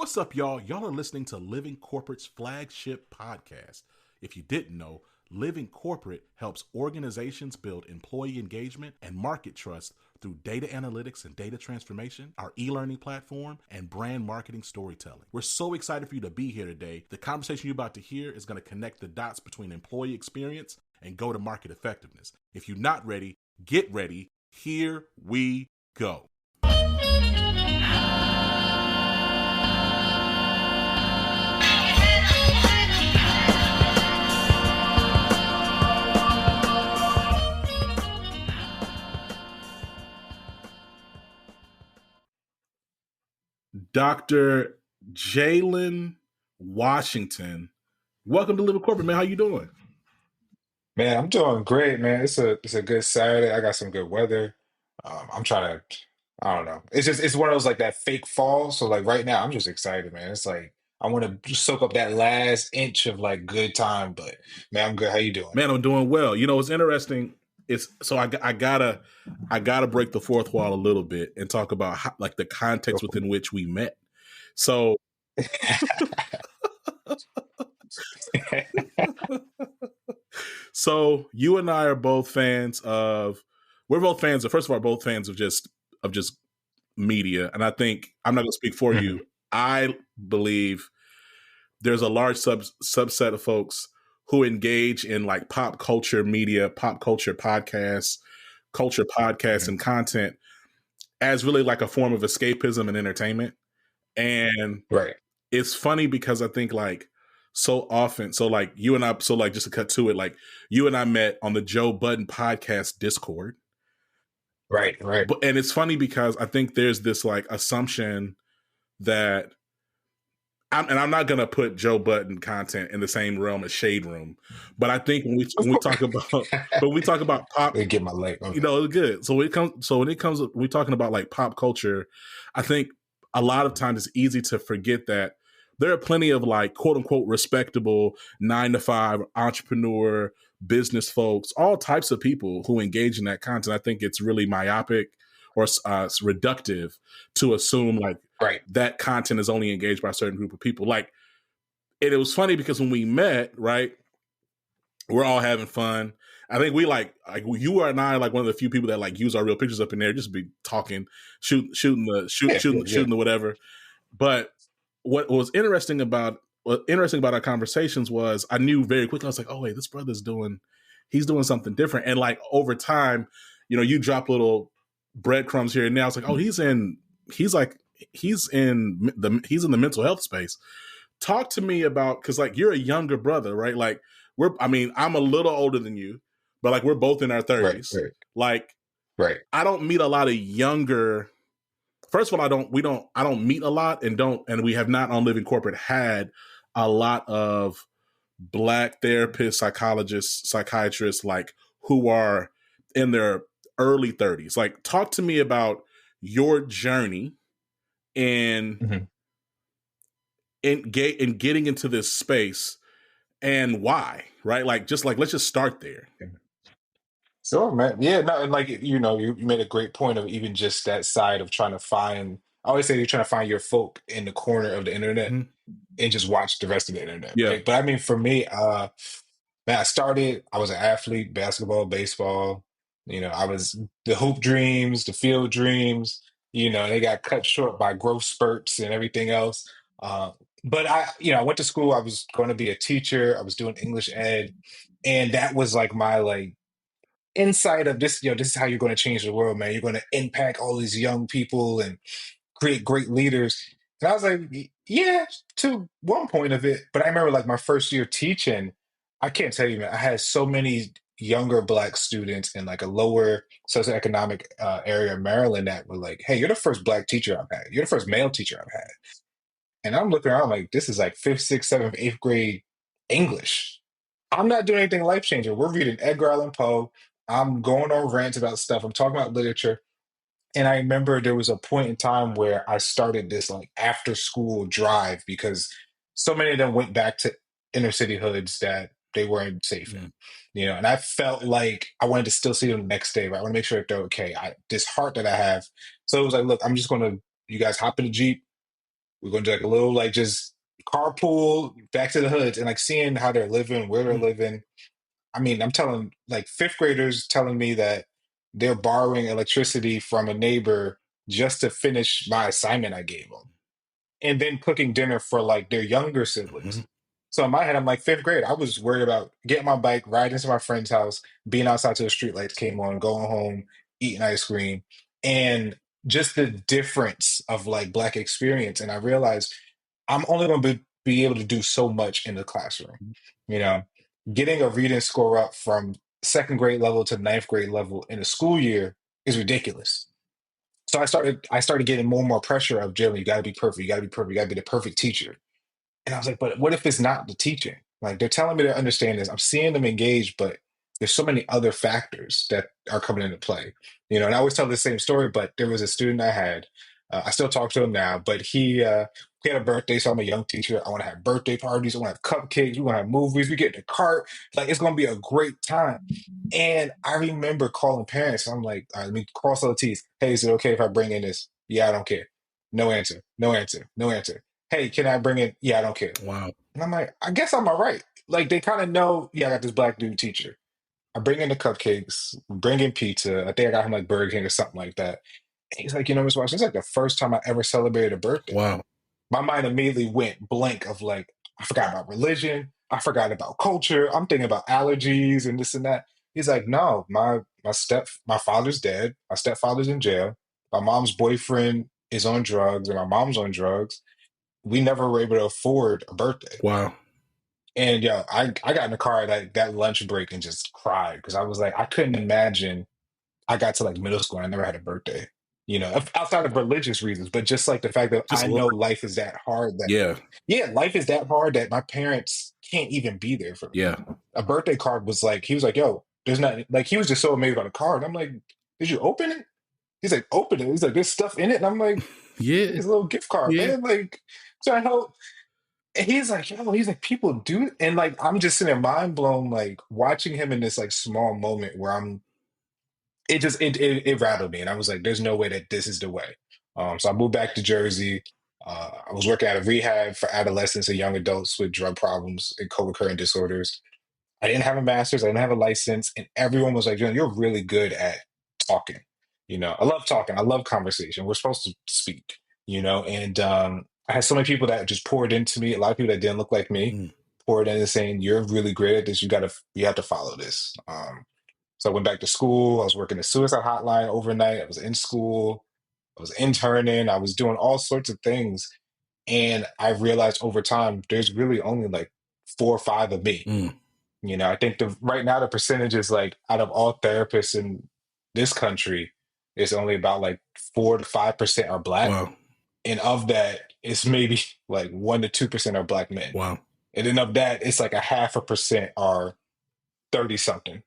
What's up, y'all? Y'all are listening to Living Corporate's flagship podcast. If you didn't know, Living Corporate helps organizations build employee engagement and market trust through data analytics and data transformation, our e-learning platform, and brand marketing storytelling. We're so excited for you to be here today. The conversation you're about to hear is going to connect the dots between employee experience and go-to-market effectiveness. If you're not ready, get ready. Here we go. Dr. Jalen Washington, welcome to Living Corporate, man. How you doing? Man, I'm doing great, man. It's a good Saturday. I got some good weather. I'm trying to, I don't know. It's one of those like that fake fall. So like right now, I'm just excited, man. It's like I want to soak up that last inch of like good time. But man, I'm good. How you doing? Man, I'm doing well. You know, it's interesting. It's so I gotta break the fourth wall a little bit and talk about how, like the context within which we met. So, so you and I are both fans of. We're both fans of. First of all, both fans of just media, and I think I'm not going to speak for you. I believe there's a large subset of folks who engage in like pop culture media, pop culture podcasts, and content as really like a form of escapism and entertainment. And Right. it's funny because I think like so often, so like you and I, so like just to cut to it, like you and I met on the Joe Budden podcast Discord. Right. And it's funny because I think there's this like assumption that I'm not going to put Joe Budden content in the same realm as Shade Room, but I think when we talk about pop, They get my leg. you know, it's good. So when it comes, we're talking about like pop culture. I think a lot of times it's easy to forget that there are plenty of like quote unquote respectable 9-to-5 entrepreneur business folks, all types of people who engage in that content. I think it's really myopic or reductive to assume like that content is only engaged by a certain group of people. Like, and it was funny because when we met, right, we're all having fun. I think we like you and I like one of the few people that like use our real pictures up in there, just be talking, shooting the whatever. But what was interesting about our conversations was I knew very quickly, I was like, oh wait, this brother's he's doing something different. And like over time, you know, you drop little breadcrumbs here and now. It's like, oh, he's in the mental health space. Talk to me about, because like you're a younger brother, right? Like I'm a little older than you, but like we're both in our 30s. Like, I don't meet a lot of younger. First of all, I don't meet a lot, and we have not on Living Corporate had a lot of Black therapists, psychologists, psychiatrists, like who are in their early 30s. Like, talk to me about your journey in getting into this space and why, right? Like, just like, let's just start there. Sure, man. Yeah, no, and like you know, you made a great point of even just that side of trying to find. I always say you're trying to find your folk in the corner of the internet and just watch the rest of the internet, Yeah. right? But I mean, for me, man, I was an athlete, basketball, baseball. You know, I was the hoop dreams, the field dreams. You know, they got cut short by growth spurts and everything else. Uh, but I went to school. I was going to be a teacher. I was doing English ed, and that was like my like insight of this. You know, this is how you're going to change the world, man. You're going to impact all these young people and create great leaders. And I was like, yeah, to one point of it. But I remember like my first year teaching, I can't tell you, man, I had so many younger Black students in like a lower socioeconomic area of Maryland that were like, hey, you're the first Black teacher I've had. You're the first male teacher I've had. And I'm looking around like, this is like fifth, sixth, seventh, eighth grade English. I'm not doing anything life changing. We're reading Edgar Allan Poe. I'm going on rants about stuff. I'm talking about literature. And I remember there was a point in time where I started this like after school drive because so many of them went back to inner city hoods that they weren't safe in, you know, and I felt like I wanted to still see them the next day, but I want to make sure that they're okay. This heart that I have. So it was like, look, I'm just going to, you guys hop in the Jeep. We're going to do like a little like just carpool back to the hoods and like seeing how they're living, where they're Mm. living. I mean, I'm telling like fifth graders telling me that they're borrowing electricity from a neighbor just to finish my assignment I gave them, and then cooking dinner for like their younger Mhm. siblings. So in my head, I'm like fifth grade. I was worried about getting my bike, riding to my friend's house, being outside till the street lights came on, going home, eating ice cream, and just the difference of like Black experience. And I realized I'm only going to be able to do so much in the classroom. You know, getting a reading score up from second grade level to ninth grade level in a school year is ridiculous. So I started getting more and more pressure of Jalen, you gotta be perfect, you gotta be perfect, you gotta be the perfect teacher. And I was like, but what if it's not the teaching? Like they're telling me to understand this. I'm seeing them engage, but there's so many other factors that are coming into play. And I always tell the same story, but there was a student I had. I still talk to him now, but he had a birthday, so I'm a young teacher. I want to have birthday parties. I want to have cupcakes. We want to have movies. We get in the cart. Like it's going to be a great time. And I remember calling parents. I'm like, all right, let me cross all the T's. Hey, is it okay if I bring in this? Yeah, I don't care. No answer. No answer. No answer. Hey, can I bring in? Yeah, I don't care. Wow. And I'm like, I guess I'm all right. Like they kind of know, yeah, I got this Black dude teacher. I bring in the cupcakes, bring in pizza. I think I got him like Burger King or something like that. And he's like, Miss Washington, it's like the first time I ever celebrated a birthday. Wow. My mind immediately went blank of like, I forgot about religion. I forgot about culture. I'm thinking about allergies and this and that. He's like, no, my father's dead. My stepfather's in jail. My mom's boyfriend is on drugs and my mom's on drugs. We never were able to afford a birthday. Wow. And yo, I got in the car at that lunch break and just cried because I was like, I couldn't imagine I got to like middle school and I never had a birthday. Outside of religious reasons, but just like the fact that Just I a little. know life is that hard that Yeah. yeah, life is that hard that my parents can't even be there for me. Yeah. A birthday card was like, he was like, yo, there's not like he was just so amazed by the card. I'm like, did you open it? He's like, open it. He's like, there's stuff in it. And I'm like, Yeah. it's a little gift card, Yeah. man. Like, so I hope and he's like, yo, he's like, people do and like I'm just sitting there mind blown, like watching him in this like small moment where it rattled me and I was like, there's no way that this is the way. So I moved back to Jersey. I was working at a rehab for adolescents and young adults with drug problems and co-occurring disorders. I didn't have a master's, I didn't have a license, and everyone was like, you're really good at talking. I love talking, I love conversation. We're supposed to speak, and I had so many people that just poured into me, a lot of people that didn't look like me Mm. poured in and saying, you're really great at this, you have to follow this. So I went back to school. I was working the suicide hotline overnight. I was in school. I was interning. I was doing all sorts of things. And I realized over time, there's really only like 4 or 5 of me. Mm. I think right now the percentage is like out of all therapists in this country, it's only about like 4 to 5% are Black. Wow. And of that, it's maybe like 1 to 2% are Black men. Wow. And then of that, it's like a half a percent are 30 something.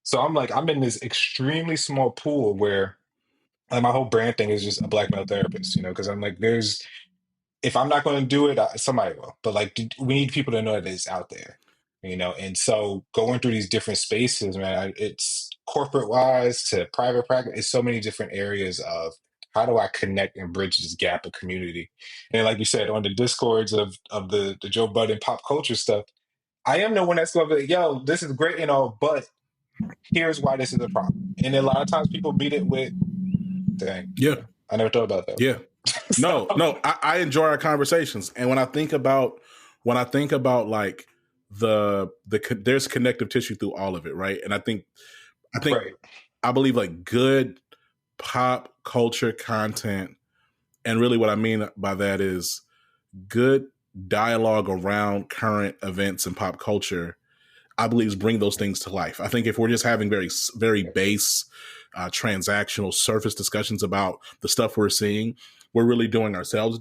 So I'm like, I'm in this extremely small pool where like my whole brand thing is just a Black male therapist, because I'm like, if I'm not going to do it, somebody will. But like, we need people to know that it's out there, And so going through these different spaces, man, it's corporate wise to private practice, it's so many different areas of how do I connect and bridge this gap of community. And like you said, on the discords of the Joe Budden pop culture stuff, I am the one that's going to be like, yo, this is great, but here's why this is a problem. And a lot of times people meet it with, dang, Yeah. I never thought about that. Yeah. No, So, no, I enjoy our conversations. And when I think about like there's connective tissue through all of it, right? And I think right, I believe like good pop culture content, and really what I mean by that is good dialogue around current events and pop culture, I believe bring those things to life. I think if we're just having very, very base, transactional, surface discussions about the stuff we're seeing, we're really doing ourselves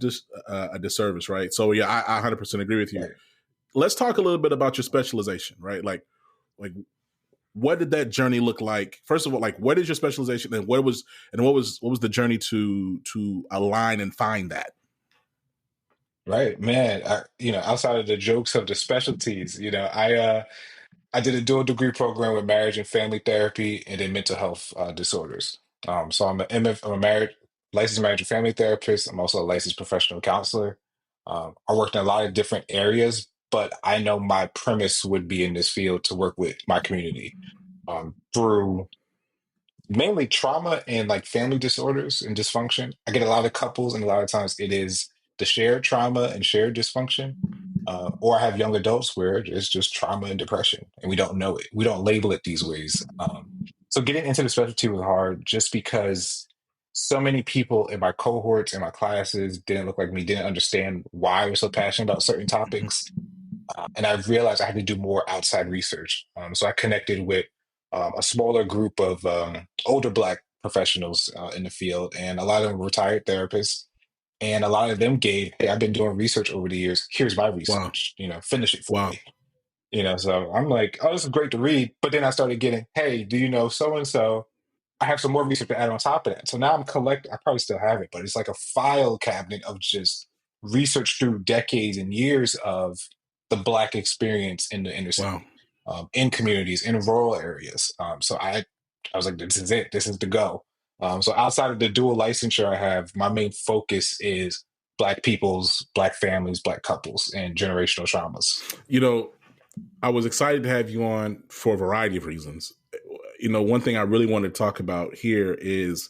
a disservice, right? So yeah, I 100% agree with you. right. Let's talk a little bit about your specialization, right? Like what did that journey look like? First of all, like what is your specialization, and what was the journey to align and find that? Right, man. Outside of the jokes of the specialties, I did a dual degree program with marriage and family therapy and then mental health disorders. So I'm a licensed marriage and family therapist. I'm also a licensed professional counselor. I worked in a lot of different areas, but I know my premise would be in this field to work with my community through mainly trauma and like family disorders and dysfunction. I get a lot of couples, and a lot of times it is the shared trauma and shared dysfunction. Or I have young adults where it's just trauma and depression, and we don't know it. We don't label it these ways. So getting into the specialty was hard just because so many people in my cohorts and my classes didn't look like me, didn't understand why I was so passionate about certain topics. And I realized I had to do more outside research. So I connected with a smaller group of older Black professionals in the field, and a lot of them were retired therapists. And a lot of them gave, "Hey, I've been doing research over the years. Here's my Wow. research. Finish it for Wow. me." So I'm like, "Oh, this is great to read." But then I started getting, "Hey, do you know so and so? I have some more research to add on top of that." So now I'm collecting. I probably still have it, but it's like a file cabinet of just research through decades and years of the Black experience in the inner Wow. city, in communities, in rural areas. So I was like, "This is it. This is the go." So outside of the dual licensure I have, my main focus is Black peoples, Black families, Black couples, and generational traumas. You know, I was excited to have you on for a variety of reasons. One thing I really want to talk about here is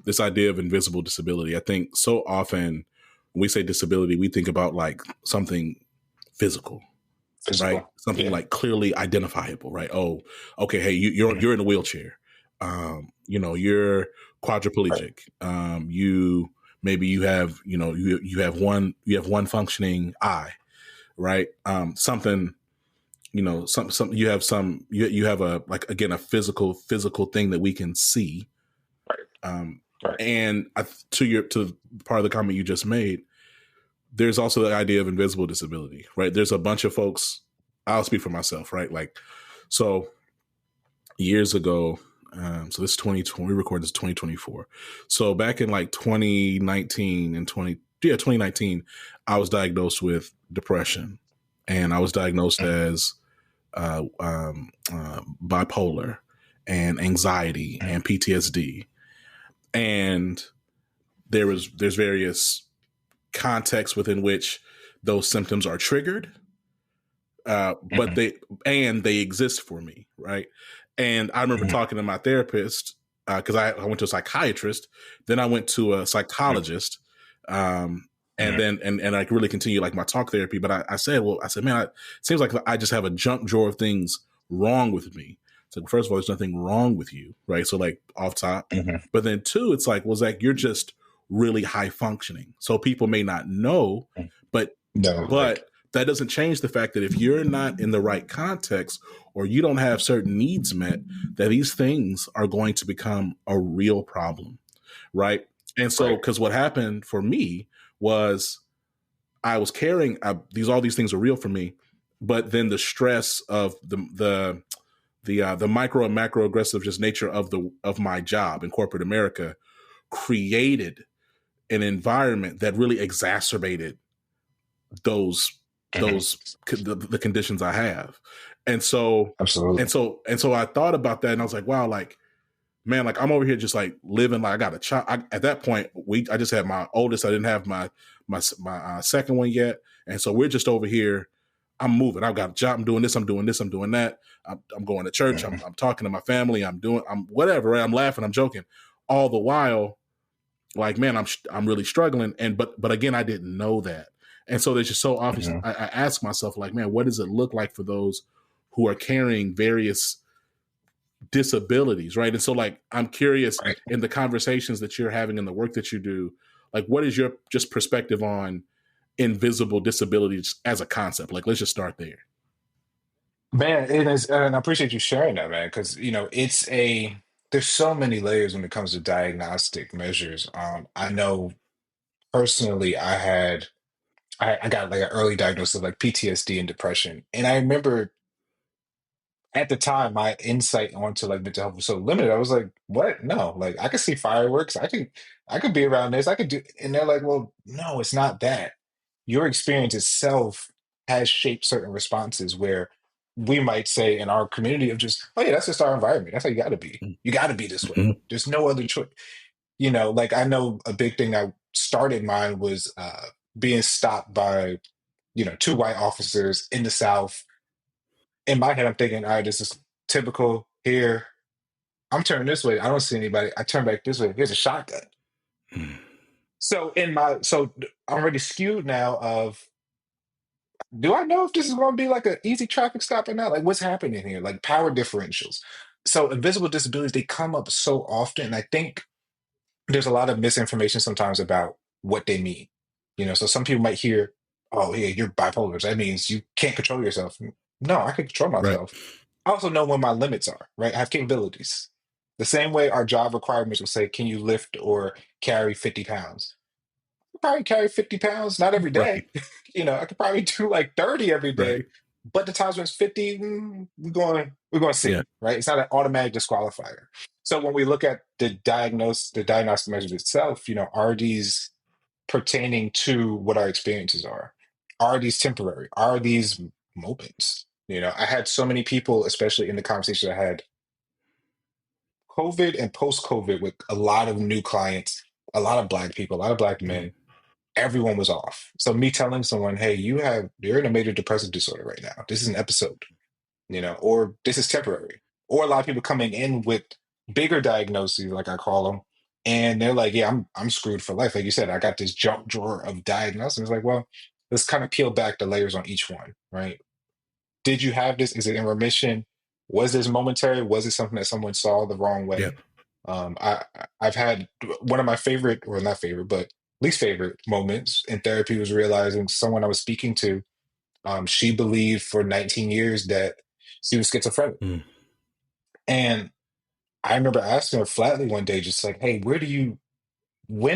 this idea of invisible disability. I think so often when we say disability, we think about like something physical, right? Physical. Something Yeah. like clearly identifiable, right? Oh, okay. Hey, Mhm. you're in a wheelchair. You're Right. quadriplegic. Maybe you have you have one functioning eye, right? Something some you have a like again a physical thing that we can see. Right. Um, Right. and to part of the comment you just made, there's also the idea of invisible disability, right? There's a bunch of folks. I'll speak for myself, right? Like, so years ago, so this 2020, we record this 2024. So back in like 2019 and 2019, I was diagnosed with depression, and I was diagnosed Mhm. as bipolar and anxiety Mhm. and PTSD. And there's various contexts within which those symptoms are triggered, but Mhm. they exist for me, right? And I remember Mhm. talking to my therapist because I went to a psychiatrist, then I went to a Mhm. psychologist, and Mhm. then and I really continued like my talk therapy. But I said, man, it seems like I just have a junk drawer of things wrong with me. So first of all, there's nothing wrong with you, right? So like off top, Mhm. but then two, it's like, well, Zach, you're just really high functioning. So people may not know, Mhm. but No, right. but that doesn't change the fact that if you're not in the right context or you don't have certain needs met, that these things are going to become a real problem, right? And so, Right. because what happened for me was I was carrying all these things are real for me, but then the stress of the micro and macro aggressive just nature of my job in corporate America created an environment that really exacerbated those Mhm. the conditions I have. And so Absolutely. I thought about that and I was like, wow, like man, like I'm over here just like living like I got a child. At that point, I just had my oldest. I didn't have my second one yet, and so we're just over here. I'm moving. I've got a job. I'm doing this. I'm doing this. I'm doing that. I'm going to church. Mhm. I'm talking to my family. I'm whatever. Right? I'm laughing. I'm joking. All the while, like man, I'm really struggling. And but again, I didn't know that, and so there's just so obvious. Mhm. I ask myself like, man, what does it look like for those who are carrying various disabilities, right? And so, like, I'm curious Right. in the conversations that you're having in the work that you do, like, what is your just perspective on invisible disabilities as a concept? Like, let's just start there. Man, it is, and I appreciate you sharing that, man, because there's so many layers when it comes to diagnostic measures. I know personally, I got like an early diagnosis of like PTSD and depression, and I remember at the time my insight onto like mental health was so limited. I was like, "What? No, like I could see fireworks. I could be around this. I could do." And they're like, "Well, no, it's not that. Your experience itself has shaped certain responses where we might say in our community of just, oh yeah, that's just our environment. That's how you got to be. You got to be this way. Mm-hmm. There's no other choice." Like I know a big thing I started mine was being stopped by, two white officers in the South. In my head, I'm thinking, all right, this is typical here. I'm turning this way. I don't see anybody. I turn back this way. Here's a shotgun. Mm. So I'm already skewed now of, do I know if this is going to be like an easy traffic stop or not? Like, what's happening here? Like power differentials. So invisible disabilities, they come up so often. And I think there's a lot of misinformation sometimes about what they mean. So some people might hear, oh, yeah, you're bipolar. That means you can't control yourself. No, I can control Right. myself. I also know when my limits are, right? I have capabilities. The same way our job requirements will say, can you lift or carry 50 pounds? Probably carry 50 pounds, not every Right. day. I could probably do like 30 every day. Right. But the times when it's 50, we're going to Yeah. see, right? It's not an automatic disqualifier. So when we look at the diagnostic measures itself, are these pertaining to what our experiences are? Are these temporary? Are these moments? I had so many people, especially in the conversations I had COVID and post COVID, with a lot of new clients, a lot of Black people, a lot of Black Mm. men. Everyone was off. So me telling someone, hey, you're in a major depressive disorder right now. This is an episode, or this is temporary. Or a lot of people coming in with bigger diagnoses, like I call them, and they're like, yeah, I'm screwed for life. Like you said, I got this junk drawer of diagnoses. It's like, well, let's kind of peel back the layers on each one, right? Did you have this? Is it in remission? Was this momentary? Was it something that someone saw the wrong Yeah. way? I've had one of my favorite, or not favorite, but least favorite moments in therapy was realizing someone I was speaking to, she believed for 19 years that she was schizophrenic. Mm. And I remember asking her flatly one day, just like, hey, when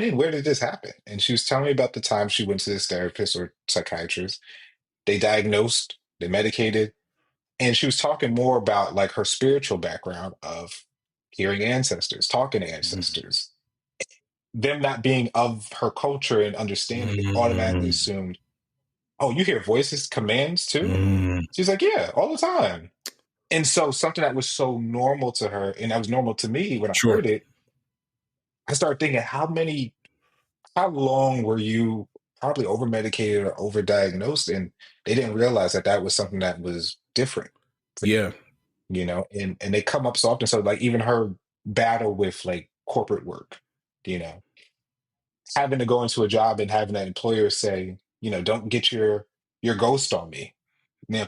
and where did this happen? And she was telling me about the time she went to this therapist or psychiatrist. They diagnosed, they medicated, and she was talking more about like her spiritual background of hearing ancestors, talking to Mm. ancestors, them not being of her culture and understanding. They automatically Mm. assumed, oh, you hear voices, commands too? Mm. She's like, yeah, all the time. And so something that was so normal to her, and that was normal to me when I Sure. heard it, I started thinking, how long were you probably over medicated or over diagnosed? And they didn't realize that that was something that was different for you, Yeah. and they come up so often. So like even her battle with like corporate work, you know, having to go into a job and having that employer say, don't get your ghost on me,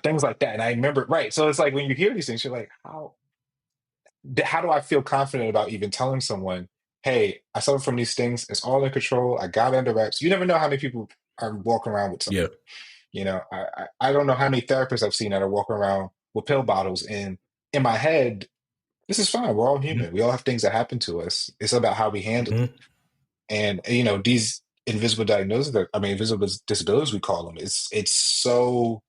things like that. And I remember, right. So it's like when you hear these things, you're like, how do I feel confident about even telling someone, hey, I suffer from these things. It's all in control. I got it under wraps. You never know how many people are walking around with something. Yeah. I don't know how many therapists I've seen that are walking around with pill bottles. And in my head, this is fine. We're all Mhm. human. We all have things that happen to us. It's about how we handle it. Mhm. And these invisible diagnoses, invisible disabilities, we call them. It's so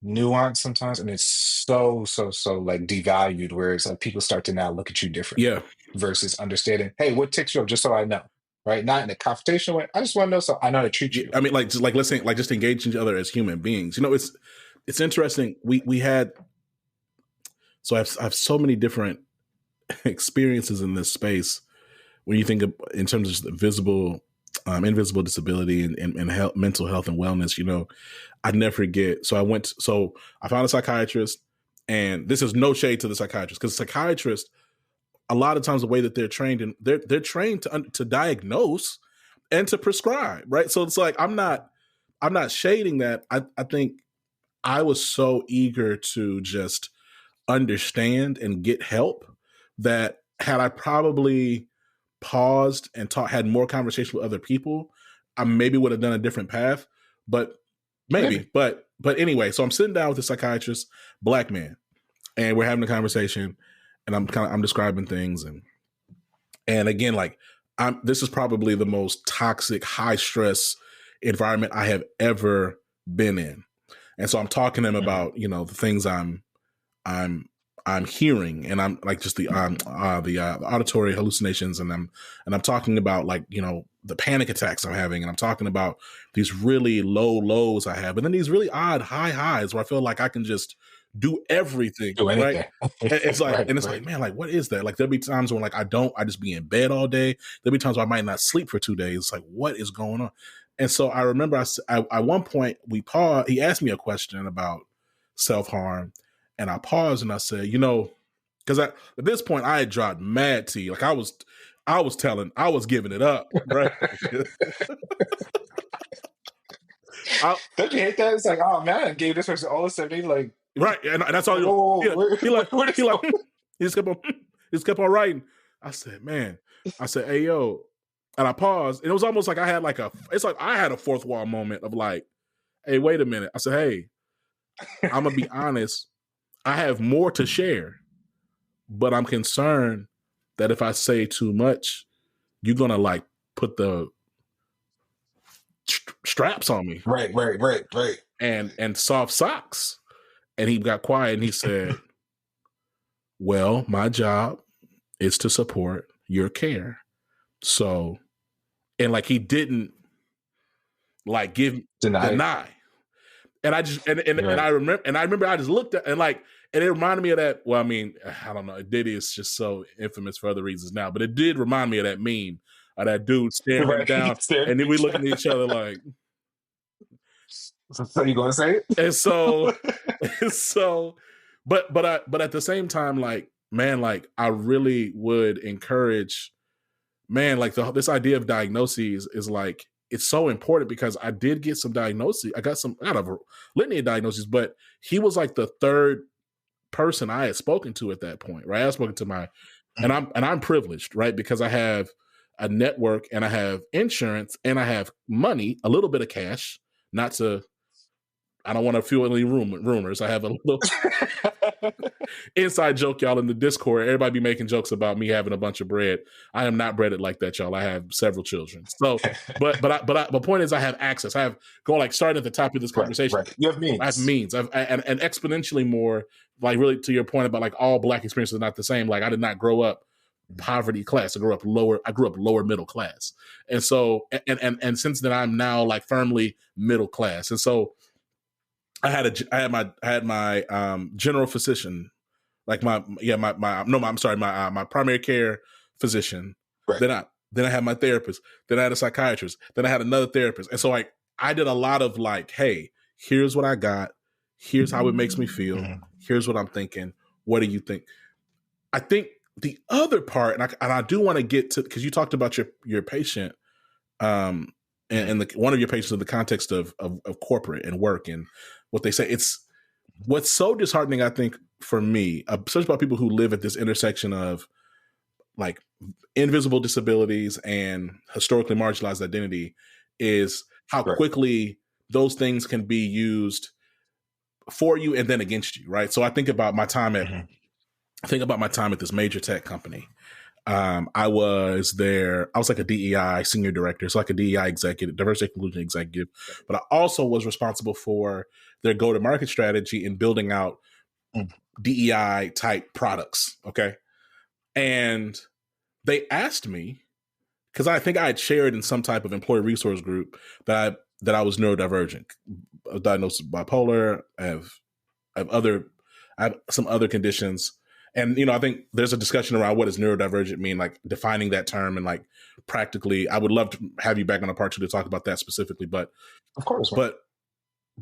nuanced sometimes, and it's so like devalued. Where it's like people start to now look at you differently Yeah. versus understanding. Hey, what ticks you up? Just so I know, right? Not in a confrontational way. I just want to know so I know how to treat Yeah. you. I mean, like, just like listening, like just engaging each other as human beings. It's interesting. We had I have so many different experiences in this space when you think of in terms of just the visible, invisible disability and health, mental health and wellness. I'd never forget. So I found a psychiatrist, and this is no shade to the psychiatrist, because psychiatrists, a lot of times the way that they're trained, and they're trained to diagnose and to prescribe, right? So it's like I'm not shading that. I think I was so eager to just understand and get help that had I probably paused and had more conversation with other people, I maybe would have done a different path. But Maybe. maybe, but anyway, so I'm sitting down with a psychiatrist, Black man, and we're having a conversation, and I'm describing things, and again, like, this is probably the most toxic, high stress environment I have ever been in. And so I'm talking to him Mhm. about, the things I'm I'm hearing, and I'm like just the auditory hallucinations, and I'm talking about, like, the panic attacks I'm having, and I'm talking about these really low lows I have, and then these really odd high highs where I feel like I can just do everything, Do right? anything. And it's Right. like, man, like, what is that? Like, there'll be times when, like, I just be in bed all day. There'll be times where I might not sleep for 2 days. It's like, what is going on? And so I remember at one point we paused. He asked me a question about self-harm, and I paused and I said, because at this point I had dropped mad tea. Like I was giving it up, right? Don't you hate that? It's like, oh man, I gave this person all of a sudden, like, right, and that's all. whoa, Yeah, where, he like where he like he just kept on writing. I said, man, hey yo, and I paused, and it was almost like I had I had a fourth wall moment of like, hey, wait a minute. I said, hey, I'm gonna be honest. I have more to share, but I'm concerned that if I say too much, you're gonna like put the straps on me, right, and soft socks. And he got quiet and he said, well, my job is to support your care. So, and like he didn't like deny. And I just and I remember I just looked at and it reminded me of that. Well, I mean, I don't know. Diddy is just so infamous for other reasons now, but it did remind me of that meme of that dude staring him down, and then we looking at each other like. So you gonna say it? And so, but at the same time, like, man, like I really would encourage, man, like this idea of diagnoses is like it's so important because I did get some diagnoses. I got a litany of diagnoses, but he was like the third person I had spoken to at that point, right? I had spoken to and I'm privileged, right? Because I have a network and I have insurance and I have money, a little bit of cash, I don't want to fuel any rumors. I have a little inside joke, y'all, in the Discord. Everybody be making jokes about me having a bunch of bread. I am not breaded like that, y'all. I have several children. So, but the point is, I have access. I have starting at the top of this conversation. Right. You have means. I have means. And exponentially more. Like really, to your point about like all Black experiences are not the same. Like I did not grow up poverty class. I grew up lower middle class. And so, and since then, I'm now like firmly middle class. And so. I had my general physician, like my primary care physician. Right. Then I had my therapist. Then I had a psychiatrist. Then I had another therapist. And so like I did a lot of like, hey, here's what I got. Here's how it makes me feel. Mm-hmm. Here's what I'm thinking. What do you think? I think the other part, and I do want to get to, because you talked about your patient, and one of your patients in the context of corporate and work and what they say. It's what's so disheartening, I think, for me, especially about people who live at this intersection of like invisible disabilities and historically marginalized identity, is how quickly those things can be used for you and then against you, right? So I think about my time at this major tech company. I was like a DEI senior director, so like a DEI executive, diversity inclusion executive, but I also was responsible for their go-to-market strategy in building out DEI type products. Okay. And they asked me, because I think I had shared in some type of employee resource group that I was neurodivergent, diagnosed with bipolar, I have some other conditions. And, I think there's a discussion around what does neurodivergent mean, like defining that term and like practically. I would love to have you back on a part 2 to talk about that specifically. But of course, but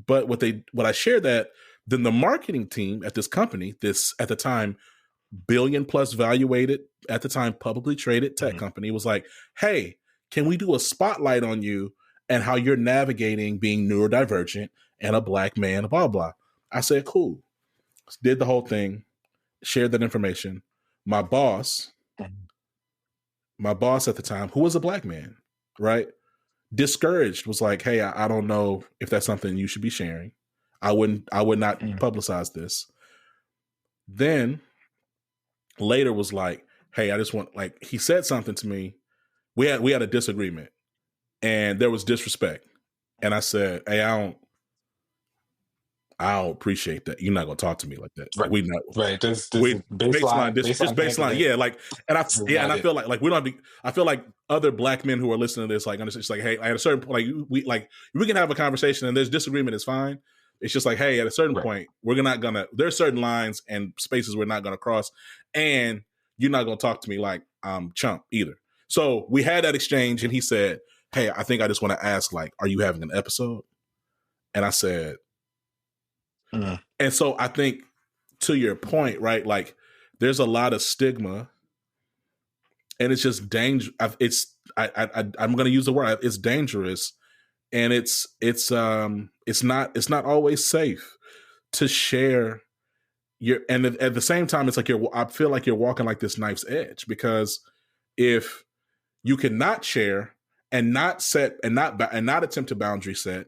what I shared that then the marketing team at this company, this at the time billion plus valuated, at the time publicly traded tech company, was like, hey, can we do a spotlight on you and how you're navigating being neurodivergent and a Black man, blah, blah. I said, cool. Did the whole thing. Shared that information. My boss at the time, who was a Black man, right? Discouraged, was like, hey, I don't know if that's something you should be sharing. I would not publicize this. Then later was like, hey, I just want, like, he said something to me. We had a disagreement and there was disrespect. And I said, hey, I don't appreciate that. You're not gonna talk to me like that. Right. We not right. Just baseline. Yeah. Like, and I feel like we don't have to, I feel like other Black men who are listening to this, like, it's like, hey, at a certain point, we can have a conversation and there's disagreement is fine. It's just like, hey, at a certain point, there's certain lines and spaces we're not gonna cross, and you're not gonna talk to me like I'm chump either. So we had that exchange, and he said, hey, I think I just want to ask, like, are you having an episode? And I said, Mm. and so I think to your point, right? Like, there's a lot of stigma, and it's just danger. I'm going to use the word. It's dangerous, and it's not always safe to share your. And at the same time, it's like I feel like you're walking like this knife's edge, because if you cannot share and not set and not attempt to boundary set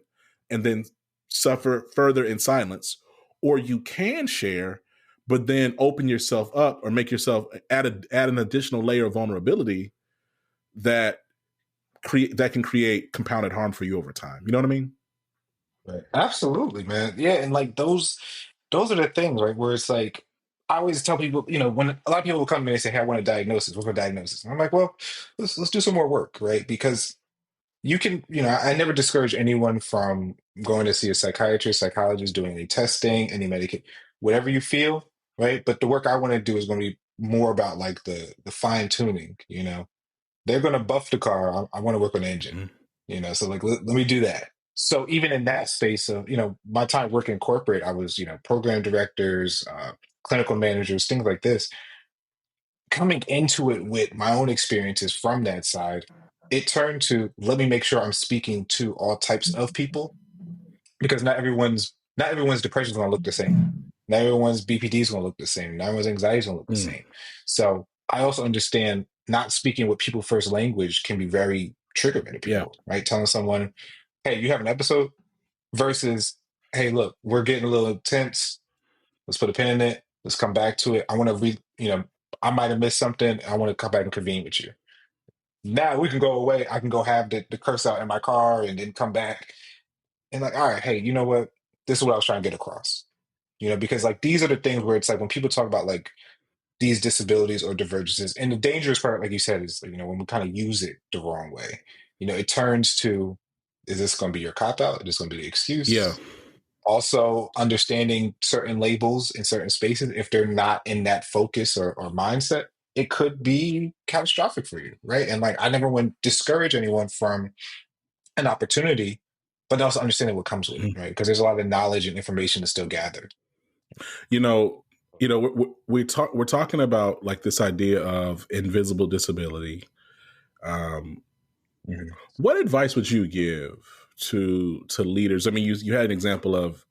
and then suffer further in silence, or you can share but then open yourself up or make yourself add an additional layer of vulnerability that can create compounded harm for you over time. You know what I mean? Right. Absolutely, man. Yeah, and like those are the things, right? Where it's like I always tell people, when a lot of people will come to me and say, "Hey, I want a diagnosis. What's my diagnosis?" And I'm like, "Well, let's do some more work, right?" Because you can, I never discourage anyone from going to see a psychiatrist, psychologist, doing any testing, any medication, whatever you feel, right? But the work I want to do is going to be more about like the fine tuning. They're going to buff the car. I want to work on the engine, Mm-hmm. So like let me do that. So even in that space of my time working in corporate, I was program directors, clinical managers, things like this. Coming into it with my own experiences from that side, it turned to let me make sure I'm speaking to all types of people, because not everyone's depression is going to look the same. Not everyone's BPD is going to look the same. Not everyone's anxiety is going to look the Mm. same. So I also understand not speaking with people first language can be very triggering to Yeah. people, right? Telling someone, "Hey, you have an episode," versus, "Hey, look, we're getting a little intense. Let's put a pin in it. Let's come back to it. I want to I might have missed something. I want to come back and convene with you. Now we can go away. I can go have the curse out in my car and then come back and like, all right, hey, you know what? This is what I was trying to get across. Because like these are the things where it's like when people talk about like these disabilities or divergences, and the dangerous part, like you said, is when we kind of use it the wrong way, it turns to, is this going to be your cop out? Is this going to be the Yeah. excuse? Also, understanding certain labels in certain spaces, if they're not in that focus or mindset, it could be catastrophic for you, right? And like, I never want to discourage anyone from an opportunity, but also understanding what comes with it, Mhm. right? Because there's a lot of knowledge and information to still gather. You know, we're talking about like this idea of invisible disability. Um, Mhm. what advice would you give to leaders? I mean, you had an example of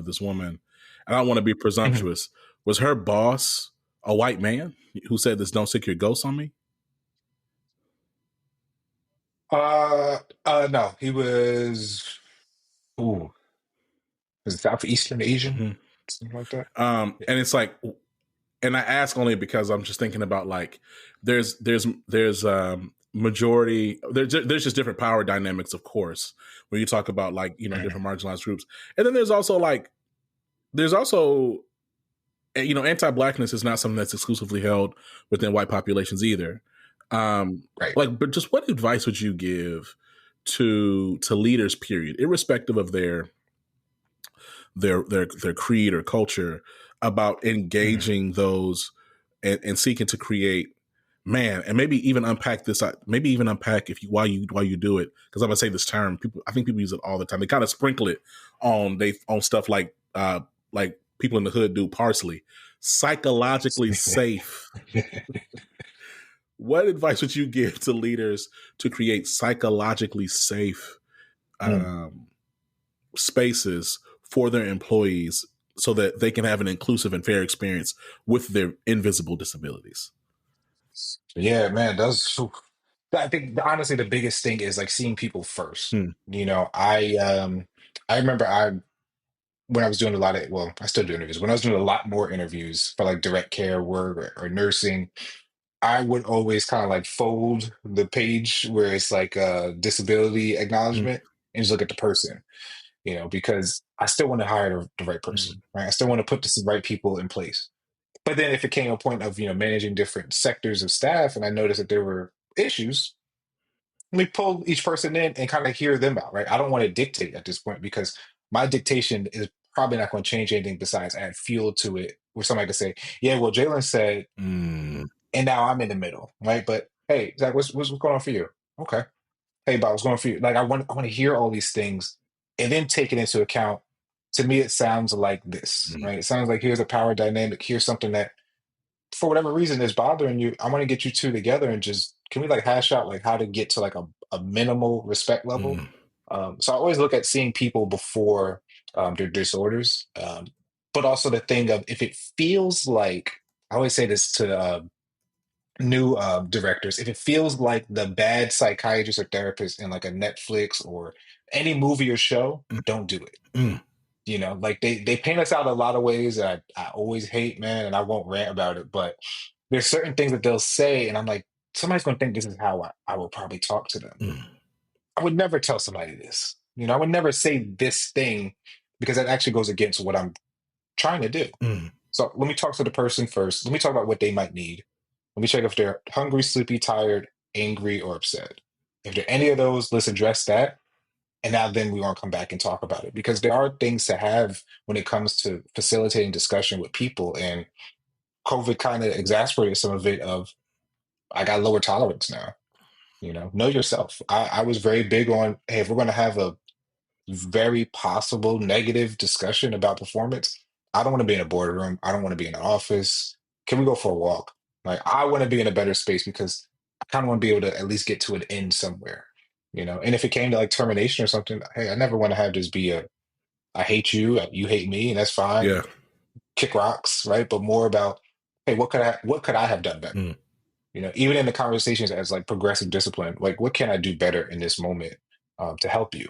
this woman, and I don't want to be Mhm. presumptuous. Was her boss a white man who said this? Don't stick your ghost on me. No, he ooh, was it Southeastern Asian, Mhm. something like that? Yeah. And it's like, and I ask only because I'm just thinking about like there's majority there's just different power dynamics, of course, when you talk about like Mhm. different marginalized groups, and then there's also anti-blackness is not something that's exclusively held within white populations either. Right. Like, but just what advice would you give to leaders, period, irrespective of their creed or culture, about Mhm. engaging those and seeking to create, man, and maybe even unpack this, maybe even unpack if you why you do it, because I'm gonna say this term, people, I think people use it all the time, they kind of sprinkle it on stuff like people in the hood do, parsley, psychologically safe. What advice would you give to leaders to create psychologically safe Mm. um, spaces for their employees so that they can have an inclusive and fair experience with their invisible disabilities? Yeah, man, I think honestly the biggest thing is like seeing people first. Hmm. I remember when I was doing a lot of, well, I still do interviews. When I was doing a lot more interviews for like direct care work or nursing, I would always kind of like fold the page where it's like a disability Hmm. acknowledgement and just look at the person, because I still want to hire the right person, Hmm. right? I still want to put the right people in place. But then if it came a point of, managing different sectors of staff and I noticed that there were issues, let me pull each person in and kind of hear them out, right? I don't want to dictate at this point because my dictation is probably not going to change anything besides add fuel to it, where somebody could say, yeah, well, Jalen said, Mm. and now I'm in the middle, right? But hey, Zach, what's going on for you? Okay. hey, but I was going for you. Like I want to hear all these things and then take it into account. To me, it sounds like this, Mm, right? It sounds like here's a power dynamic. Here's something that, for whatever reason, is bothering you. I want to get you two together and just can we like hash out like how to get to like a minimal respect level. mm, So I always look at seeing people before their disorders, but also the thing of if it feels like I always say this to new directors, if it feels like the bad psychiatrist or therapist in like a Netflix or any movie or show, mm, don't do it. mm, You know, like they paint us out a lot of ways that I always hate, man, and I won't rant about it, but there's certain things that they'll say, and I'm like, somebody's gonna think this is how I will probably talk to them. mm, I would never tell somebody this. You know, I would never say this thing because that actually goes against what I'm trying to do. mm. So let me talk to the person first. Let me talk about what they might need. Let me check if they're hungry, sleepy, tired, angry, or upset. If they're any of those, let's address that. And now then we want to come back and talk about it because there are things to have when it comes to facilitating discussion with people. And COVID kind of exasperated some of it of I got lower tolerance now. You know yourself. I was very big on, hey, if we're going to have a very possible negative discussion about performance, I don't want to be in a boardroom. I don't want to be in an office. Can we go for a walk? Like, I want to be in a better space because I kind of want to be able to at least get to an end somewhere, you know? And if it came to like termination or something, hey, I never want to have this be a, I hate you, you hate me, and that's fine. Yeah. And kick rocks, right? But more about, hey, what could I have done better? Mm, You know, even in the conversations as like progressive discipline, like what can I do better in this moment to help you?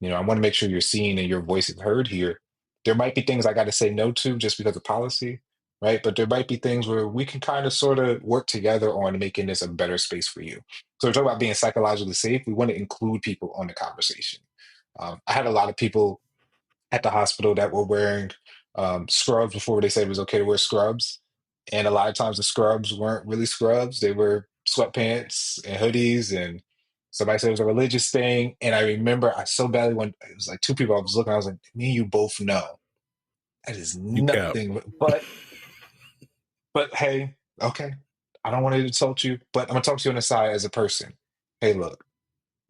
You know, I want to make sure you're seen and your voice is heard here. There might be things I got to say no to just because of policy, right? But there might be things where we can kind of sort of work together on making this a better space for you. So we're talking about being psychologically safe. We want to include people on the conversation. I had a lot of people at the hospital that were wearing scrubs before they said it was okay to wear scrubs. And a lot of times the scrubs weren't really scrubs. They were sweatpants and hoodies. And somebody said it was a religious thing. And I remember I so badly when it was like two people I was looking, I was like, me and you both know that is you cap. nothing. But hey, okay. I don't want to insult you, but I'm gonna talk to you on the side as a person. Hey, look,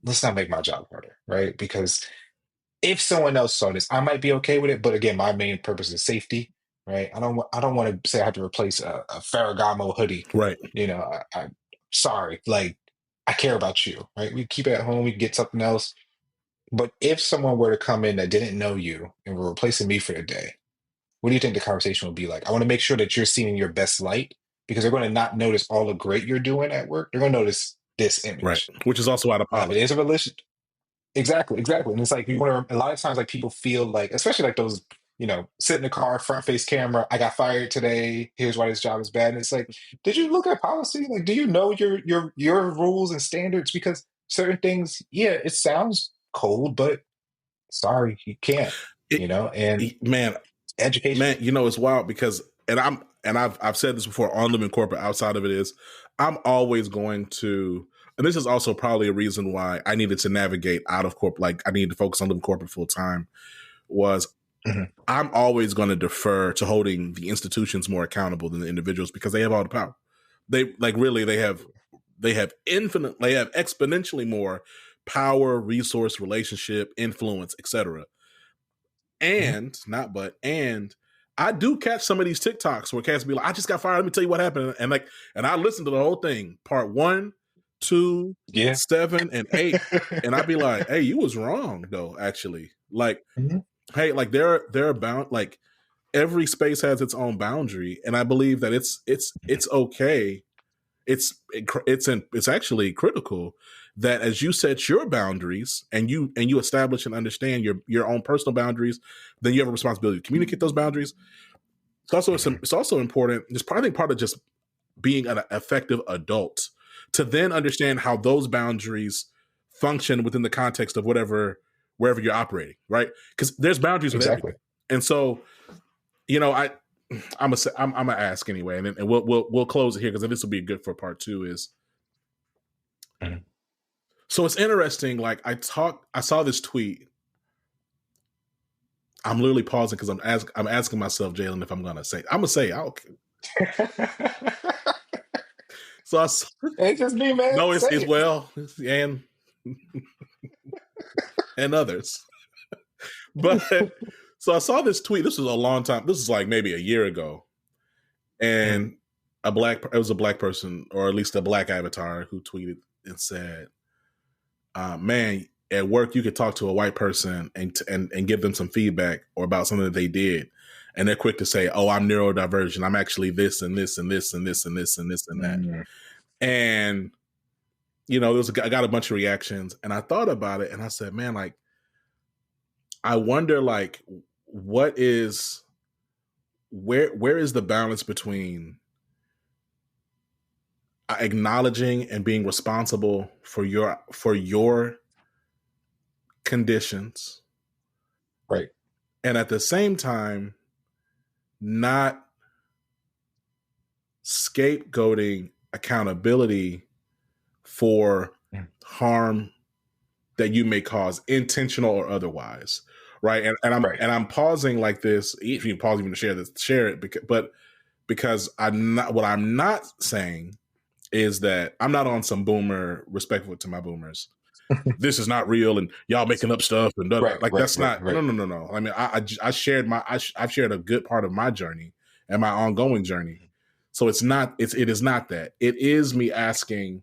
let's not make my job harder, right? Because if someone else saw this, I might be okay with it. But again, my main purpose is safety, right? I don't want to say I have to replace a Ferragamo hoodie. Right. You know, sorry, like I care about you, right? We keep it at home. We can get something else. But if someone were to come in that didn't know you and were replacing me for the day, what do you think the conversation would be like? I want to make sure that you're seen in your best light because they're going to not notice all the great you're doing at work. They're going to notice this Right. image. Which is also out of Now, if it policy. is a relation, exactly, exactly. And it's like you want to, a lot of times, like people feel like, especially like those, you know, sit in the car, front face camera. I got fired today. Here's why this job is bad. And it's like, did you look at policy? Like, do you know your rules and standards? Because certain things, yeah, it sounds cold, but sorry, you can't. It, You know, and man, education. you know, it's wild because, I've said this before on Living Corporate. Outside of it is, I'm always going to, and this is also probably a reason why I needed to navigate out of corporate. Like I needed to focus on Living Corporate full time. Was Mhm. I'm always going to defer to holding the institutions more accountable than the individuals because they have all the power. They like really they have exponentially more power, resource, relationship, influence, etc. Mhm. And I do catch some of these TikToks where cats be like, I just got fired. Let me tell you what happened. And I listened to the whole thing, part 1, 2, Yeah. 7, and 8. And I'd be like, hey, you was wrong though, actually. Like, Mhm. hey, like they're bound, like every space has its own boundary. And I believe that it's okay. It's actually critical that as you set your boundaries and you establish and understand your own personal boundaries, then you have a responsibility to communicate those boundaries. Mhm. It's also important. It's probably part of just being an effective adult to then understand how those boundaries function within the context of wherever you're operating, right? Because there's boundaries with Exactly. everything, and so you know I'm gonna ask anyway, and we'll close it here because this will be good for part 2. Is Mhm. so it's interesting. Like I saw this tweet. I'm literally pausing because I'm asking myself, Jalen, if I'm gonna say. I'm gonna say, okay. So I saw, It's just me, man. no, Say it's it. well, and and others. But so I saw this tweet. This was a long time. This was like maybe a year ago, Mm, and it was a black person, or at least a black avatar, who tweeted and said, "Man, at work you could talk to a white person and give them some feedback or about something that they did, and they're quick to say, 'Oh, I'm neurodivergent. I'm actually this and this and this and this and this and this and that.'" mm, And I got a bunch of reactions, and I thought about it, and I said, "Man, like, I wonder, like, what is where is the balance between acknowledging and being responsible for your conditions, right. and at the same time not scapegoating accountability for Mm, harm that you may cause, intentional or otherwise, right?" right. And I'm pausing like this. If you pause even to share this, share it, because what I'm not saying is that I'm not on some boomer, respectful to my boomers, this is not real and y'all making up stuff and blah, blah. Right, Like, right, that's right, not, no, right. no, no, no. I mean, I shared I've shared a good part of my journey and my ongoing journey. So it is not that. It is me asking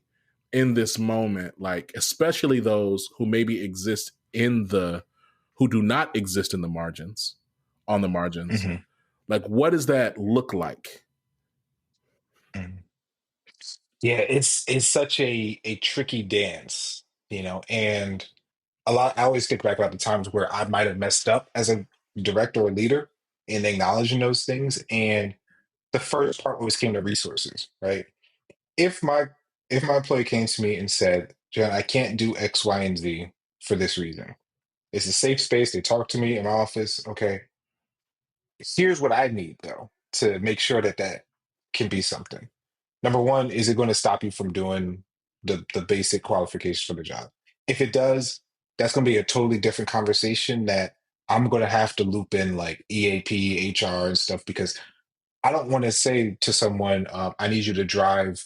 in this moment, like, especially those who maybe who do not exist in the margins, on the margins, Mhm, like, what does that look like? mhm. Yeah, it's such a tricky dance, and I always think back about the times where I might have messed up as a director or leader in acknowledging those things. And the first part always came to resources, right? If my if my employee came to me and said, "John, I can't do X, Y, and Z for this reason." It's a safe space. They talk to me in my office. Okay, here's what I need though to make sure that that can be something. Number one, is it going to stop you from doing the basic qualifications for the job? If it does, that's going to be a totally different conversation that I'm going to have to loop in like EAP, HR, and stuff because I don't want to say to someone, I need you to drive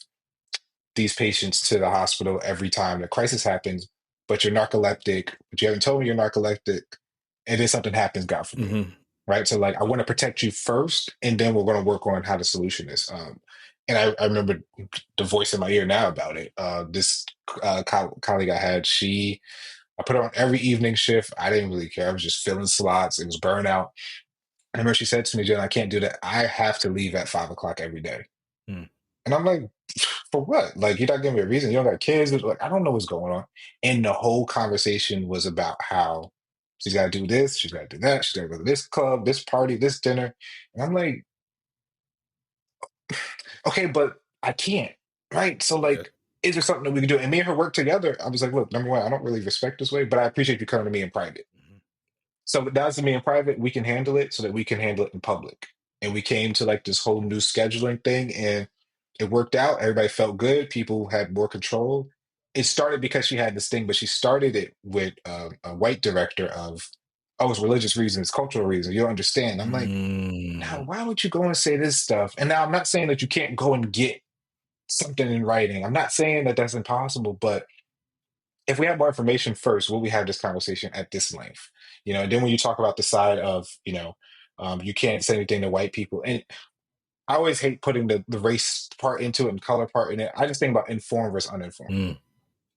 these patients to the hospital every time the crisis happens, but you're narcoleptic, but you haven't told me you're narcoleptic, and then something happens, God forbid. Mm-hmm. Right. So, like, I want to protect you first, and then we're going to work on how the solution is. And I remember the voice in my ear now about it. This colleague I had, I put her on every evening shift. I didn't really care. I was just filling slots. It was burnout. I remember she said to me, "Jen, I can't do that. I have to leave at 5 o'clock every day." Mm. And I'm like, for what? Like, you're not giving me a reason. You don't got kids. Like, I don't know what's going on. And the whole conversation was about how she's got to do this, she's got to do that, she's got to go to this club, this party, this dinner. And I'm like, okay, but I can't. Right. So, Yeah. like, is there something that we can do? And me and her work together. I was like, look, number one, I don't really respect this way, but I appreciate you coming to me in private. Mm-hmm. So that's to me in private, we can handle it so that we can handle it in public. And we came to like this whole new scheduling thing and it worked out. Everybody felt good. People had more control. It started because she had this thing, but she started it with a white director of, oh, it's religious reasons, cultural reasons. You don't understand. I'm like, now, Mm. why would you go and say this stuff? And now I'm not saying that you can't go and get something in writing. I'm not saying that that's impossible, but if we have more information first, will we have this conversation at this length? And then when you talk about the side of, you can't say anything to white people. And I always hate putting the race part into it and color part in it. I just think about informed versus uninformed. Mm.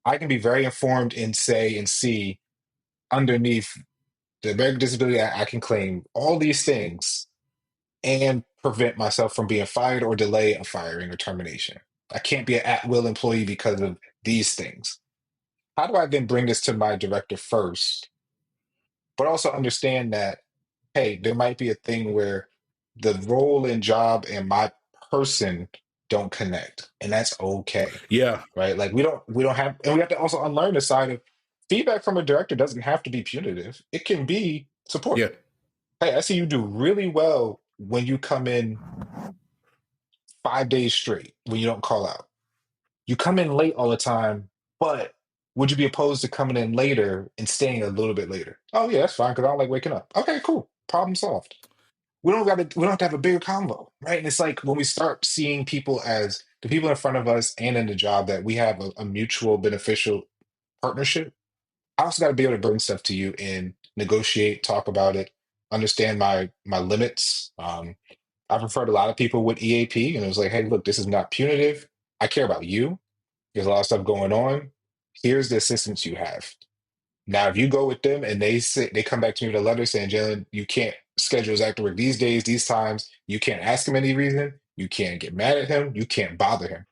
I can be very informed and say and see underneath the American Disability Act, I can claim all these things and prevent myself from being fired or delay a firing or termination. I can't be an at-will employee because of these things. How do I then bring this to my director first, but also understand that, hey, there might be a thing where the role and job and my person don't connect, and that's okay, Yeah. right? Like we don't have, and we have to also unlearn the side of feedback from a director doesn't have to be punitive. It can be support. Yeah. Hey, I see you do really well when you come in 5 days straight when you don't call out. You come in late all the time, but would you be opposed to coming in later and staying a little bit later? Oh yeah, that's fine because I don't like waking up. Okay, cool. Problem solved. We don't have to have a bigger convo, right? And it's like when we start seeing people as the people in front of us and in the job that we have a mutual beneficial partnership, I also got to be able to bring stuff to you and negotiate, talk about it, understand my limits. I've referred a lot of people with EAP, and it was like, hey, look, this is not punitive. I care about you. There's a lot of stuff going on. Here's the assistance you have. Now, if you go with them and they come back to me with a letter saying, Jalen, you can't schedule his active work these days, these times. You can't ask him any reason. You can't get mad at him. You can't bother him.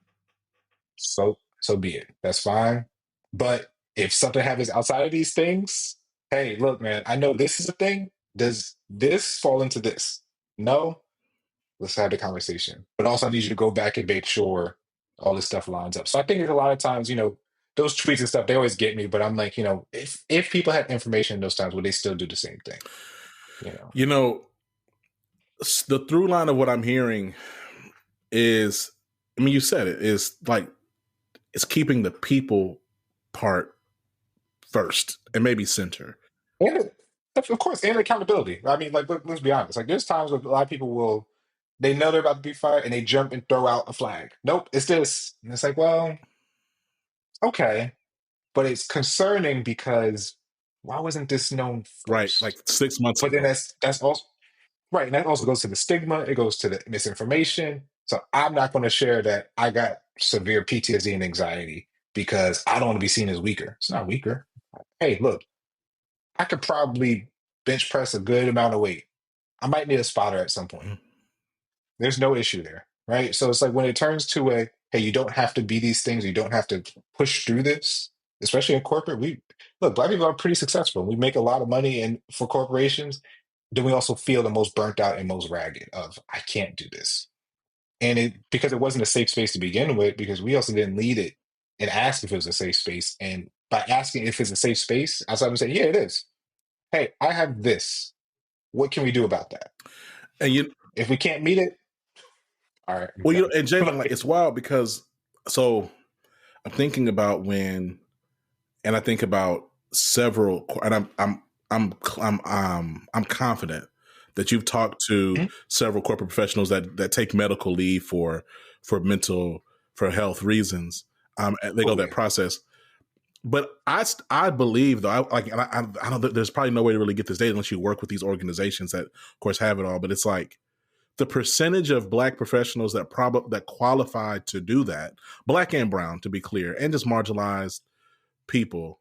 So be it. That's fine. But if something happens outside of these things, hey, look, man, I know this is a thing. Does this fall into this? No, let's have the conversation. But also, I need you to go back and make sure all this stuff lines up. So I think there's a lot of times, those tweets and stuff, they always get me. But I'm like, if people had information in those times, would they still do the same thing? You know, the through line of what I'm hearing is, I mean, you said it, is like, it's keeping the people part first and maybe center. And of course, and accountability. I mean, like, let's be honest. Like, there's times where a lot of people they know they're about to be fired and they jump and throw out a flag. Nope, it's this. And it's like, well, okay. But it's concerning because why wasn't this known Right. Like first? 6 months But then ago. that's also right. And that also goes to the stigma, it goes to the misinformation. So I'm not going to share that I got severe PTSD and anxiety because I don't want to be seen as weaker. It's not weaker. Hey, look, I could probably bench press a good amount of weight. I might need a spotter at some point. Mm-hmm. There's no issue there, right? So it's like when it turns to hey, you don't have to be these things, you don't have to push through this, especially in corporate. Black people are pretty successful. We make a lot of money and for corporations, then we also feel the most burnt out and most ragged of I can't do this. And because it wasn't a safe space to begin with, because we also didn't lead it and ask if it was a safe space. And by asking if it's a safe space, I started saying, yeah, it is. Hey, I have this. What can we do about that? And if we can't meet it, all right. Well, and Jalen, like, it's wild because so I'm thinking about and I think about several, and I'm confident that you've talked to mm-hmm. several corporate professionals that take medical leave for health reasons. They go that process. But I believe, though, I don't. There's probably no way to really get this data unless you work with these organizations that, of course, have it all. But it's like the percentage of Black professionals that qualify to do that, Black and brown, to be clear, and just marginalized people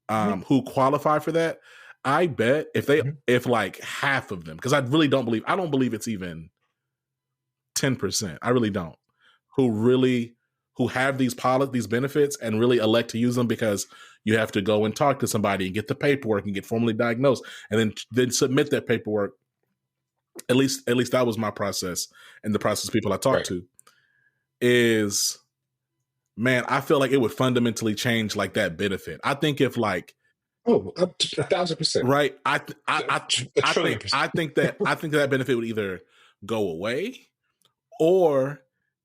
who qualify for that. I bet if like half of them, because I don't believe it's even 10%. I really don't. Who have these benefits and really elect to use them because you have to go and talk to somebody and get the paperwork and get formally diagnosed and then submit that paperwork. At least that was my process, and the process people I talked to is, man, I feel like it would fundamentally change like that benefit. I think if like, up to 1,000%, right? I think that benefit would either go away or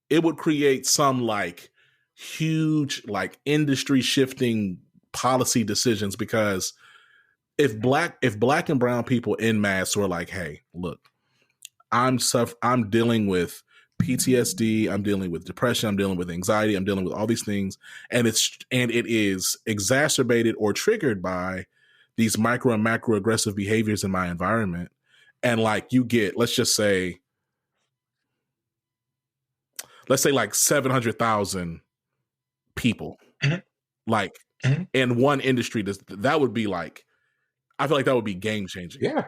it would create some like huge like industry shifting policy decisions, because if black and brown people en masse were like, hey, look, I'm dealing with PTSD, I'm dealing with depression, I'm dealing with anxiety, I'm dealing with all these things, and it is exacerbated or triggered by these micro and macro aggressive behaviors in my environment. And like you get, let's say like 700,000 people, like in one industry, that would be like, I feel like that would be game changing. Yeah.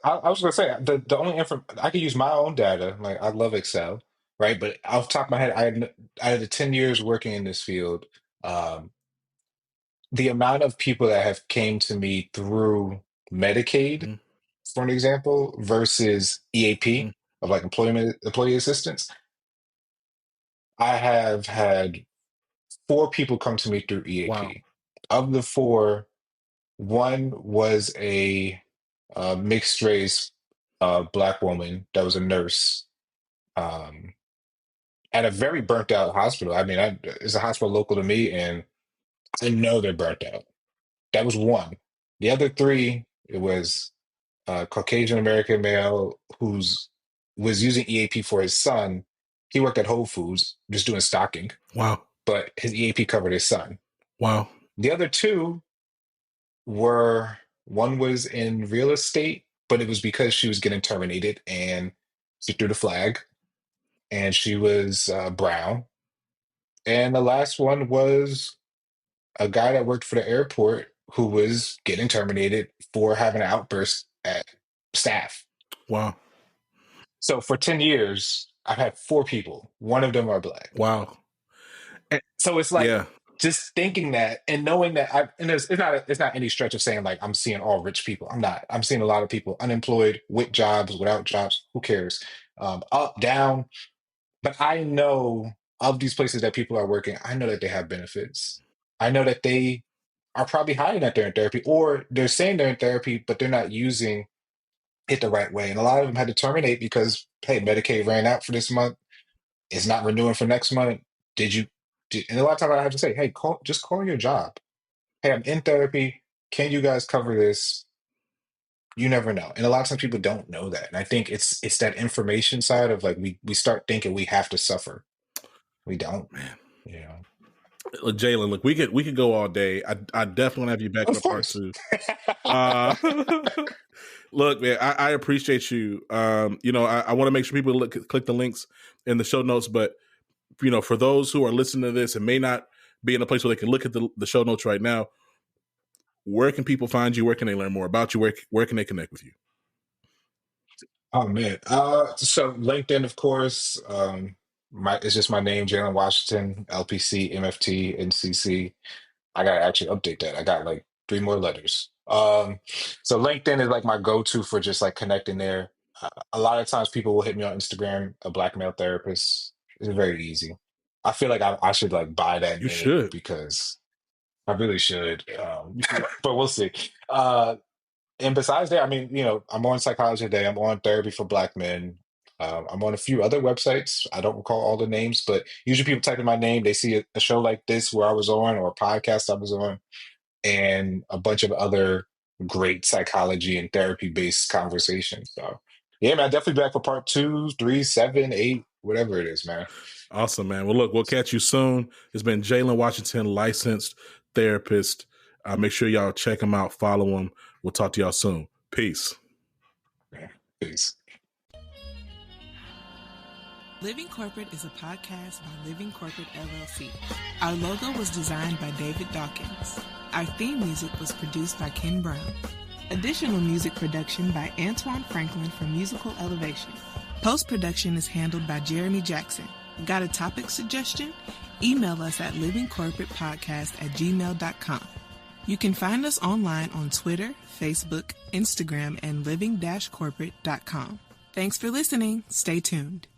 I was going to say the only I could use my own data. Like, I love Excel, right? But off the top of my head, I had 10 years working in this field. The amount of people that have came to me through Medicaid, for an example, versus EAP of like employee assistance, I have had 4 people come to me through EAP. Wow. Of the 4, one was a mixed race Black woman that was a nurse at a very burnt out hospital. I mean, it's a hospital local to me, and I know they're burnt out. That was one. The other 3, it was a Caucasian American male was using EAP for his son. He worked at Whole Foods just doing stocking. Wow. But his EAP covered his son. Wow. The other two were, one was in real estate, but it was because she was getting terminated and she threw the flag, and she was brown. And the last one was a guy that worked for the airport who was getting terminated for having an outburst at staff. Wow. So for 10 years, I've had four people. One of them are black. Wow. So it's like Yeah. just thinking that and knowing that and it's not any stretch of saying like I'm seeing all rich people. I'm not. I'm seeing a lot of people unemployed, with jobs, without jobs. Who cares? Up, down. But I know of these places that people are working, I know that they have benefits. I know that they are probably hiding that they're in therapy, or they're saying they're in therapy, but they're not using it the right way. And a lot of them had to terminate because, hey, Medicaid ran out for this month. It's not renewing for next month. Did you? And a lot of times I have to say, hey, just call your job. Hey, I'm in therapy. Can you guys cover this? You never know. And a lot of times people don't know that. And I think it's that information side of like we start thinking we have to suffer. We don't. Man. You know. Jalen, look, we could go all day. I definitely want to have you back Of in a part course. two. Look, man, I appreciate you. I want to make sure people click the links in the show notes. But for those who are listening to this and may not be in a place where they can look at the show notes right now, where can people find you? Where can they learn more about you? Where can they connect with you? Oh man. So LinkedIn, of course. It's just my name, Jalen Washington, LPC, MFT, NCC. I gotta actually update that. I got like three more letters. So LinkedIn is like my go-to for just like connecting there. A lot of times people will hit me on Instagram, a black male therapist. It's very easy. I feel like I should like buy that You name should. because I really should. You should. But we'll see. And besides that, I mean, I'm on Psychology Today. I'm on Therapy for Black Men. I'm on a few other websites. I don't recall all the names, but usually people type in my name, they see a show like this where I was on, or a podcast I was on, and a bunch of other great psychology and therapy based conversations. So, yeah, man, definitely back for part 2, 3, 7, 8, whatever it is, man. Awesome, man. Well, look, we'll catch you soon. It's been Jalen Washington, licensed therapist. Make sure y'all check him out, follow him. We'll talk to y'all soon. Peace. Yeah, peace. Living Corporate is a podcast by Living Corporate LLC. Our logo was designed by David Dawkins. Our theme music was produced by Ken Brown. Additional music production by Antoine Franklin for Musical Elevation. Post-production is handled by Jeremy Jackson. Got a topic suggestion? Email us at livingcorporatepodcast@gmail.com. You can find us online on Twitter, Facebook, Instagram, and living-corporate.com. Thanks for listening. Stay tuned.